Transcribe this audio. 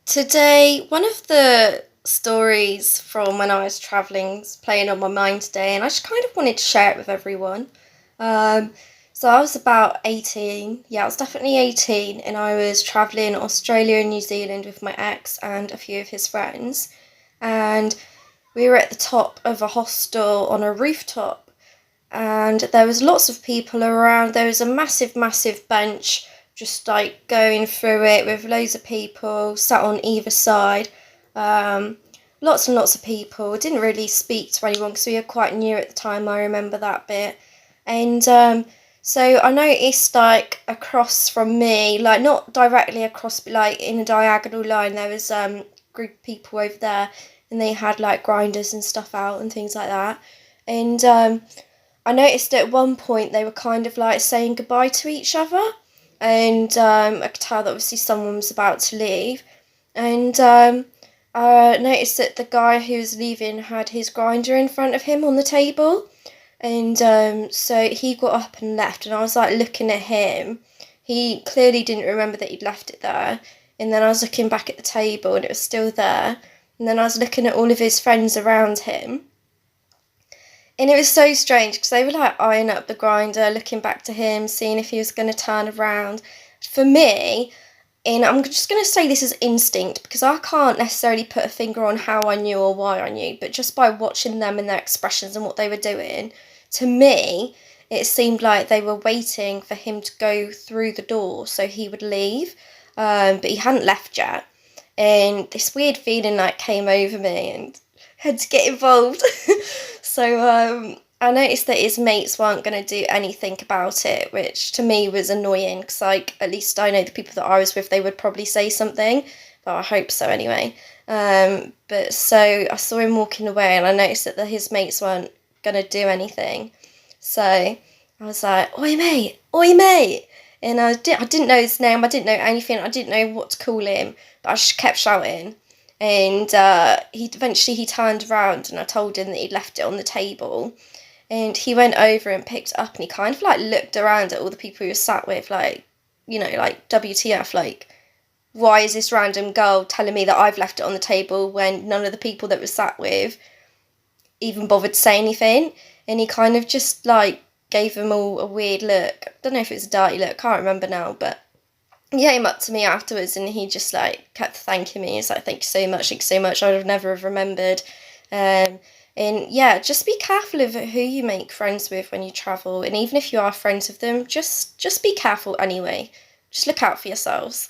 Today, one of the stories from when I was traveling is playing on my mind today, and I just kind of wanted to share it with everyone. Um, so I was about 18. Yeah, I was definitely 18, and I was traveling Australia and New Zealand with my ex and a few of his friends. And we were at the top of a hostel on a rooftop, and there was lots of people around. There was a massive, massive bench just like going through it with loads of people sat on either side. Um, Lots and lots of people. Didn't really speak to anyone because we were quite new at the time. I remember that bit, and so I noticed like across from me, like not directly across, but like in a diagonal line, there was group of people over there, and they had like grinders and stuff out and things like that, and I noticed at one point they were kind of like saying goodbye to each other, and I could tell that obviously someone was about to leave, and I noticed that the guy who was leaving had his grinder in front of him on the table, and so he got up and left, and I was like looking at him. He clearly didn't remember that he'd left it there, and then I was looking back at the table and it was still there, and then I was looking at all of his friends around him, and it was so strange because they were like eyeing up the grinder, looking back to him, seeing if he was going to turn around. For me, and I'm just going to say this is instinct because I can't necessarily put a finger on how I knew or why I knew, but just by watching them and their expressions and what they were doing, to me, it seemed like they were waiting for him to go through the door so he would leave, but he hadn't left yet. And this weird feeling like came over me and had to get involved. So I noticed that his mates weren't going to do anything about it, which to me was annoying because, like, at least I know the people that I was with, they would probably say something, but I hope so anyway. But so I saw him walking away, and I noticed that his mates weren't going to do anything. So I was like, "Oi, mate! Oi, mate!" And I didn't know his name, I didn't know anything, I didn't know what to call him, but I just kept shouting. And he turned around, and I told him that he'd left it on the table, and he went over and picked it up, and he kind of like looked around at all the people he was sat with, like, like WTF, like, why is this random girl telling me that I've left it on the table when none of the people that was sat with even bothered to say anything? And he kind of just like gave them all a weird look. I don't know if it was a dirty look, can't remember now, but he came up to me afterwards and he just like kept thanking me. He's like, thank you so much. I would have never have remembered. Um, and yeah, just be careful of who you make friends with when you travel. And even if you are friends with them, just be careful anyway. Just look out for yourselves.